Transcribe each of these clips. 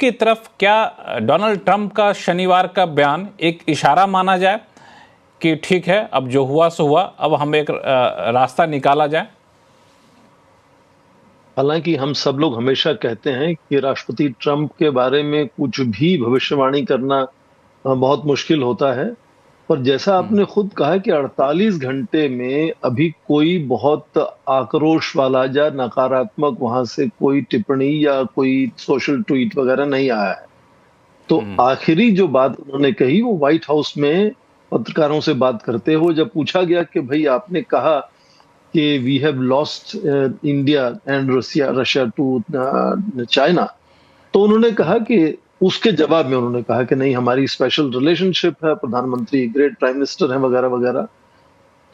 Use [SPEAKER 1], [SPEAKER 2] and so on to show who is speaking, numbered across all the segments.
[SPEAKER 1] उसकी तरफ क्या डोनाल्ड ट्रंप का शनिवार का बयान एक इशारा माना जाए कि ठीक है, अब जो हुआ सो हुआ, अब हम एक रास्ता निकाला जाए?
[SPEAKER 2] हालांकि हम सब लोग हमेशा कहते हैं कि राष्ट्रपति ट्रंप के बारे में कुछ भी भविष्यवाणी करना बहुत मुश्किल होता है। पर जैसा आपने खुद कहा कि 48 घंटे में अभी कोई बहुत आक्रोश वाला या नकारात्मक वहां से कोई टिप्पणी या कोई सोशल ट्वीट वगैरह नहीं आया है। तो आखिरी जो बात उन्होंने कही वो व्हाइट हाउस में पत्रकारों से बात करते हुए जब पूछा गया कि भाई आपने कहा कि we have lost India and Russia to China, तो उन्होंने कहा कि उसके जवाब में उन्होंने कहा कि नहीं, हमारी स्पेशल रिलेशनशिप है, प्रधानमंत्री ग्रेट प्राइम मिनिस्टर हैं वगैरह वगैरह।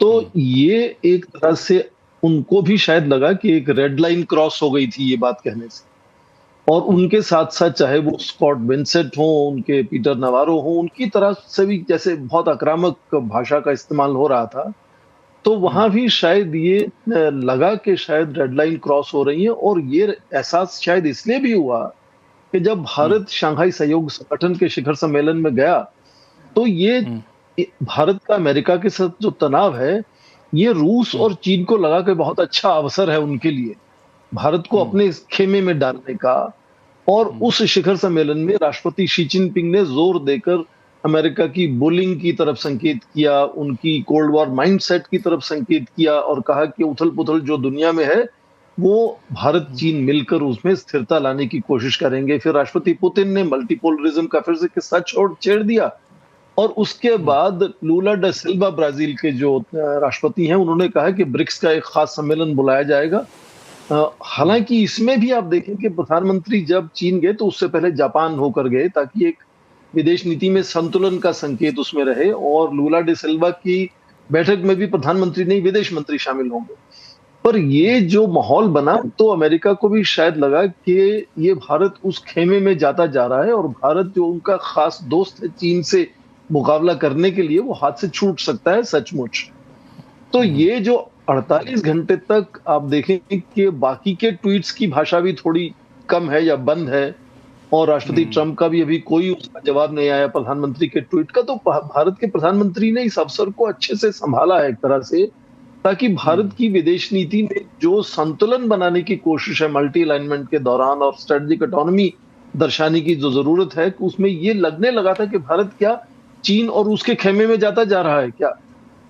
[SPEAKER 2] तो ये एक तरह से उनको भी शायद लगा कि एक रेड लाइन क्रॉस हो गई थी ये बात कहने से। और उनके साथ साथ चाहे वो स्कॉट बेंसेट हो, उनके पीटर नवारो हो, उनकी तरफ से भी जैसे बहुत आक्रामक भाषा का इस्तेमाल हो रहा था, तो वहां भी शायद ये लगा कि शायद रेड लाइन क्रॉस हो रही है। और ये एहसास शायद इसलिए भी हुआ कि जब भारत शंघाई सहयोग संगठन के शिखर सम्मेलन में गया, तो ये भारत का अमेरिका के साथ जो तनाव है, ये रूस और चीन को लगा कि बहुत अच्छा अवसर है उनके लिए भारत को अपने इस खेमे में डालने का। और उस शिखर सम्मेलन में राष्ट्रपति शी जिनपिंग ने जोर देकर अमेरिका की बुलिंग की तरफ संकेत किया, उनकी कोल्ड वॉर माइंडसेट की तरफ संकेत किया और कहा कि उथल पुथल जो दुनिया में है वो भारत चीन मिलकर उसमें स्थिरता लाने की कोशिश करेंगे। फिर राष्ट्रपति पुतिन ने मल्टीपोलरिज्म का फिर से किस्सा छेड़ दिया। और उसके बाद लूला डा सिल्वा ब्राजील के जो राष्ट्रपति हैं, उन्होंने कहा कि ब्रिक्स का एक खास सम्मेलन बुलाया जाएगा। हालांकि इसमें भी आप देखें कि प्रधानमंत्री जब चीन गए तो उससे पहले जापान होकर गए, ताकि एक विदेश नीति में संतुलन का संकेत उसमें रहे। और लूला डे सिल्वा की बैठक में भी प्रधानमंत्री नहीं, विदेश मंत्री शामिल होंगे। पर ये जो माहौल बना, तो अमेरिका को भी शायद लगा कि ये भारत उस खेमे में जाता जा रहा है और भारत जो उनका खास दोस्त है चीन से मुकाबला करने के लिए, वो हाथ से छूट सकता है सचमुच। तो ये जो 48 घंटे तक आप देखें कि बाकी के ट्वीट्स की भाषा भी थोड़ी कम है या बंद है, और राष्ट्रपति ट्रंप का भी अभी कोई उसका जवाब नहीं आया प्रधानमंत्री के ट्वीट का। तो भारत के प्रधानमंत्री ने इस अवसर को अच्छे से संभाला है एक तरह से, ताकि भारत की विदेश नीति में जो संतुलन बनाने की कोशिश है मल्टी अलाइनमेंट के दौरान और स्ट्रेटेजिक ऑटोनॉमी दर्शाने की जो जरूरत है, उसमें ये लगने लगा था कि भारत क्या चीन और उसके खेमे में जाता जा रहा है क्या।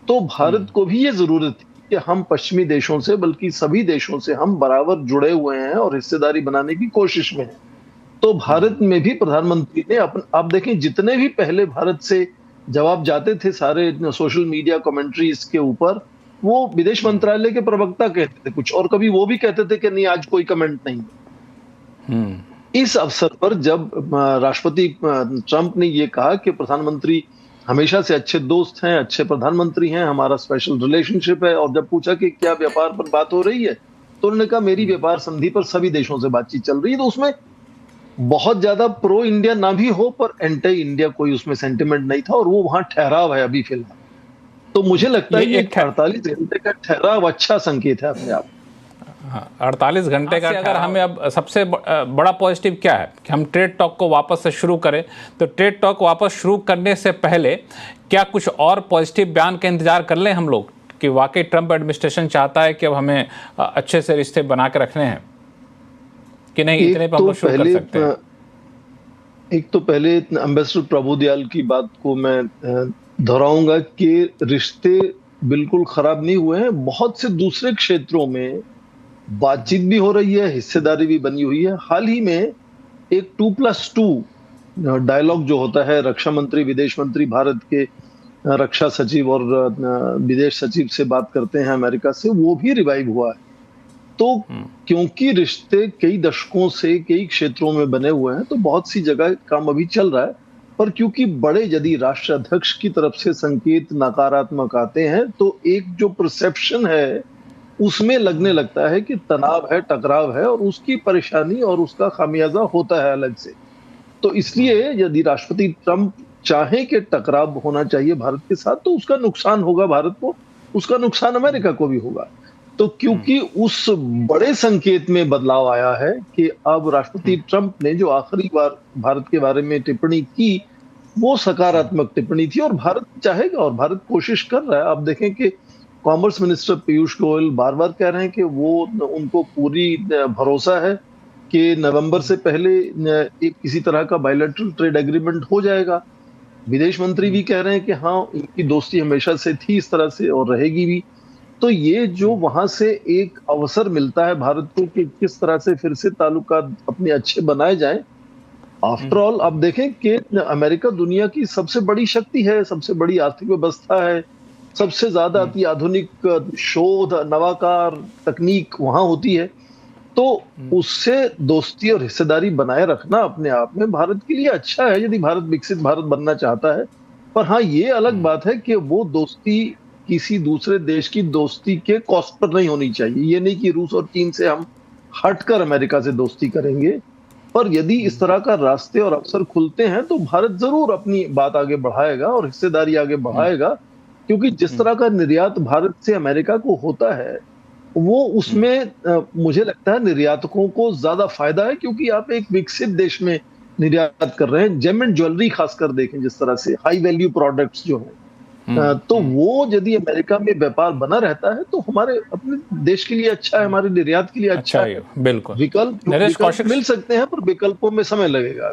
[SPEAKER 2] तो भारत को भी ये जरूरत थी कि हम पश्चिमी देशों से, बल्कि सभी देशों से हम बराबर जुड़े हुए हैं और हिस्सेदारी बनाने की कोशिश में हैं। तो भारत में भी प्रधानमंत्री ने आप देखें, जितने भी पहले भारत से जवाब जाते थे सारे सोशल मीडिया कमेंट्रीज के ऊपर, वो विदेश मंत्रालय के प्रवक्ता कहते थे कुछ, और कभी वो भी कहते थे कि नहीं आज कोई कमेंट नहीं। इस अवसर पर जब राष्ट्रपति ट्रंप ने ये कहा कि प्रधानमंत्री हमेशा से अच्छे दोस्त हैं, अच्छे प्रधानमंत्री हैं, हमारा स्पेशल रिलेशनशिप है, और जब पूछा कि क्या व्यापार पर बात हो रही है, तो उन्होंने कहा मेरी व्यापार संधि पर सभी देशों से बातचीत चल रही है। तो उसमें बहुत ज्यादा प्रो इंडिया ना भी हो, पर एंटी इंडिया कोई उसमें सेंटिमेंट नहीं था, और वो वहां ठहराव है अभी फिलहाल। तो मुझे लगता है ये 48 घंटे का ठहराव अच्छा संकेत है अपने आप।
[SPEAKER 1] 48 घंटे का अगर हमें अब सबसे बड़ा पॉजिटिव क्या है कि हम ट्रेड टॉक को वापस से शुरू करें, तो ट्रेड टॉक वापस शुरू करने से पहले क्या कुछ और पॉजिटिव बयान का इंतजार कर लें हम लोग कि वाकई ट्रंप एडमिनिस्ट्रेशन चाहता है कि अब हमें अच्छे से रिश्ते बना के रखने हैं, कि नहीं इतने पर हम लोग शुरू कर सकते हैं?
[SPEAKER 2] एक तो पहले एम्बेसडर प्रभुदयाल की बात को मैं दोहराऊंगा कि रिश्ते बिल्कुल खराब नहीं हुए हैं। बहुत से दूसरे क्षेत्रों में बातचीत भी हो रही है, हिस्सेदारी भी बनी हुई है। हाल ही में एक 2+2 डायलॉग जो होता है, रक्षा मंत्री विदेश मंत्री भारत के रक्षा सचिव और विदेश सचिव से बात करते हैं अमेरिका से, वो भी रिवाइव हुआ है। तो क्योंकि रिश्ते कई दशकों से कई क्षेत्रों में बने हुए हैं, तो बहुत सी जगह काम अभी चल रहा है। पर क्योंकि बड़े यदि राष्ट्राध्यक्ष की तरफ से संकेत नकारात्मक आते हैं, तो एक जो परसेप्शन है उसमें लगने लगता है कि तनाव है, टकराव है, और उसकी परेशानी और उसका खामियाजा होता है अलग से। तो इसलिए यदि राष्ट्रपति ट्रंप चाहे कि टकराव होना चाहिए भारत के साथ, तो उसका नुकसान होगा भारत को, उसका नुकसान अमेरिका को भी होगा। तो क्योंकि उस बड़े संकेत में बदलाव आया है कि अब राष्ट्रपति ट्रंप ने जो आखिरी बार भारत के बारे में टिप्पणी की, वो सकारात्मक टिप्पणी थी और भारत चाहेगा और भारत कोशिश कर रहा है। आप देखें कि कॉमर्स मिनिस्टर पीयूष गोयल बार-बार कह रहे हैं कि वो उनको पूरी भरोसा है कि नवंबर से पहले एक किसी तरह का बायलैटरल ट्रेड एग्रीमेंट हो जाएगा। विदेश मंत्री भी कह रहे हैं कि हाँ, इनकी दोस्ती हमेशा से थी इस तरह से और रहेगी भी। तो ये जो वहां से एक अवसर मिलता है भारत को कि किस तरह से फिर से ताल्लुकात अपने अच्छे बनाए जाएं। आफ्टर ऑल आप देखें कि अमेरिका दुनिया की सबसे बड़ी शक्ति है, सबसे बड़ी आर्थिक व्यवस्था है, सबसे ज्यादा अति आधुनिक शोध, नवाकार तकनीक वहां होती है। तो उससे दोस्ती और हिस्सेदारी बनाए रखना अपने आप में भारत के लिए अच्छा है, यदि भारत विकसित भारत बनना चाहता है। पर हाँ, ये अलग बात है कि वो दोस्ती किसी दूसरे देश की दोस्ती के कॉस्ट पर नहीं होनी चाहिए। ये नहीं कि रूस और चीन से हम हटकर अमेरिका से दोस्ती करेंगे। पर यदि इस तरह का रास्ते और अवसर खुलते हैं तो भारत जरूर अपनी बात आगे बढ़ाएगा और हिस्सेदारी आगे बढ़ाएगा, क्योंकि जिस तरह का निर्यात भारत से अमेरिका को होता है, वो उसमें मुझे लगता है निर्यातकों को ज्यादा फायदा है, क्योंकि आप एक विकसित देश में निर्यात कर रहे हैं। जेम एंड ज्वेलरी खासकर देखें, जिस तरह से हाई वैल्यू प्रोडक्ट्स जो है, तो वो यदि अमेरिका में व्यापार बना रहता है तो हमारे अपने देश के लिए अच्छा है, हमारे निर्यात के लिए अच्छा है।
[SPEAKER 1] बिल्कुल
[SPEAKER 2] विकल्प मिल सकते हैं, पर विकल्पों में समय लगेगा।